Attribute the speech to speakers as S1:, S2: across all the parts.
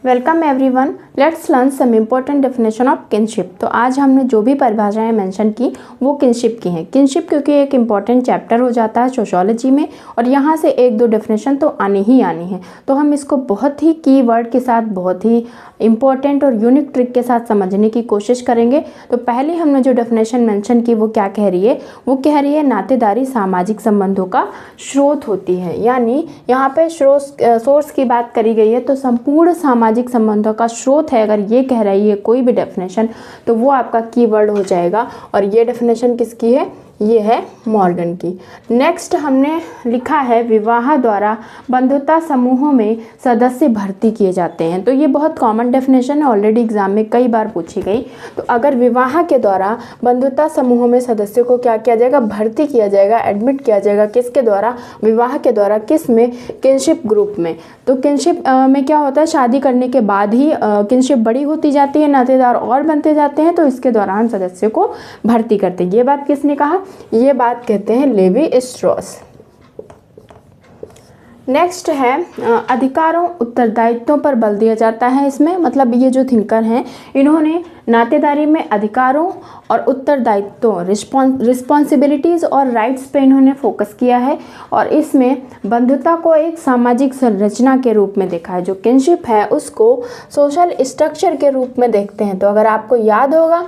S1: Welcome everyone, let's learn some important definition of kinship. तो आज हमने जो भी परिभाषाएं मेंशन की वो किनशिप की हैं। किनशिप क्योंकि एक इम्पॉर्टेंट चैप्टर हो जाता है सोशियोलॉजी में, और यहाँ से एक दो डेफिनेशन तो आनी ही आनी है। तो हम इसको बहुत ही की वर्ड के साथ, बहुत ही इम्पॉर्टेंट और यूनिक ट्रिक के साथ समझने की कोशिश करेंगे। तो पहले हमने जो डेफिनेशन मेंशन की वो क्या कह रही है? वो कह रही है नातेदारी सामाजिक संबंधों का स्रोत होती है। यानी यहाँ पे सोर्स की बात करी गई है, तो संपूर्ण सामाजिक संबंधों का स्रोत है। अगर ये कह रही है कोई भी डेफिनेशन, तो वो आपका कीवर्ड हो जाएगा। और ये डेफिनेशन किसकी है? ये है मॉर्गन की। नेक्स्ट हमने लिखा है विवाह द्वारा बंधुता समूहों में सदस्य भर्ती किए जाते हैं। तो ये बहुत कॉमन डेफिनेशन है, ऑलरेडी एग्जाम में कई बार पूछी गई। तो अगर विवाह के द्वारा बंधुता समूहों में सदस्यों को क्या किया जाएगा? भर्ती किया जाएगा, एडमिट किया जाएगा। किसके द्वारा? विवाह के द्वारा। किस में? किनशिप ग्रुप में। तो किनशिप में क्या होता है? शादी करने के बाद ही किनशिप बड़ी होती जाती है, नातेदार और बनते जाते हैं। तो इसके दौरान सदस्यों को भर्ती करते हैं। ये बात किसने कहा? ये बात कहते हैं लेवी स्ट्रॉस। नेक्स्ट है अधिकारों उत्तरदायित्वों पर बल दिया जाता है इसमें। मतलब ये जो थिंकर हैं, इन्होंने नातेदारी में अधिकारों और उत्तरदायित्वों, रिस्पॉन्सिबिलिटीज़ और राइट्स पे इन्होंने फोकस किया है। और इसमें बंधुता को एक सामाजिक संरचना के रूप में देखा है। जो किनशिप है उसको सोशल स्ट्रक्चर के रूप में देखते हैं। तो अगर आपको याद होगा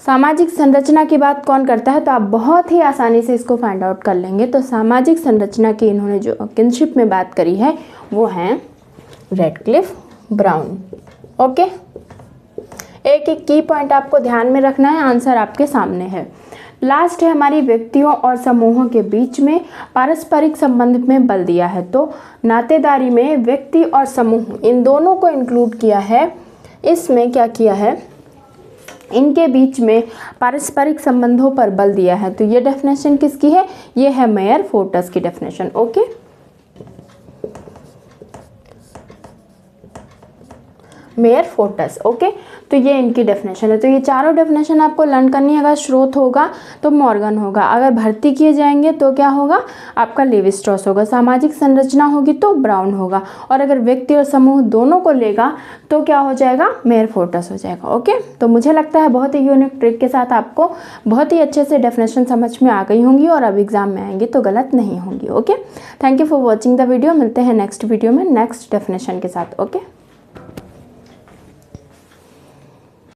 S1: सामाजिक संरचना की बात कौन करता है, तो आप बहुत ही आसानी से इसको फाइंड आउट कर लेंगे। तो सामाजिक संरचना की इन्होंने जो किनशिप में बात करी है वो हैं रेडक्लिफ ब्राउन। ओके, एक एक की पॉइंट आपको ध्यान में रखना है, आंसर आपके सामने है। लास्ट है हमारी व्यक्तियों और समूहों के बीच में पारस्परिक संबंध में बल दिया है। तो नातेदारी में व्यक्ति और समूह इन दोनों को इंक्लूड किया है। इसमें क्या किया है? इनके बीच में पारस्परिक संबंधों पर बल दिया है। तो ये डेफिनेशन किसकी है? ये है मेयर फोर्टस की definition. Okay, mayor forts. Okay, तो ये इनकी डेफिनेशन है। तो ये चारों डेफिनेशन आपको लर्न करनी है। अगर स्रोत होगा तो मॉर्गन होगा, अगर भर्ती किए जाएंगे तो क्या होगा? आपका लेवी स्ट्रॉस होगा, सामाजिक संरचना होगी तो ब्राउन होगा, और अगर व्यक्ति और समूह दोनों को लेगा तो क्या हो जाएगा? मेयर फोर्टस हो जाएगा। ओके, तो मुझे लगता है बहुत ही यूनिक ट्रिक के साथ आपको बहुत ही अच्छे से डेफिनेशन समझ में आ गई होंगी, और अब एग्जाम में आएंगी तो गलत नहीं होंगी। Okay, thank you for watching the video. मिलते हैं नेक्स्ट वीडियो में नेक्स्ट डेफिनेशन के साथ। ओके।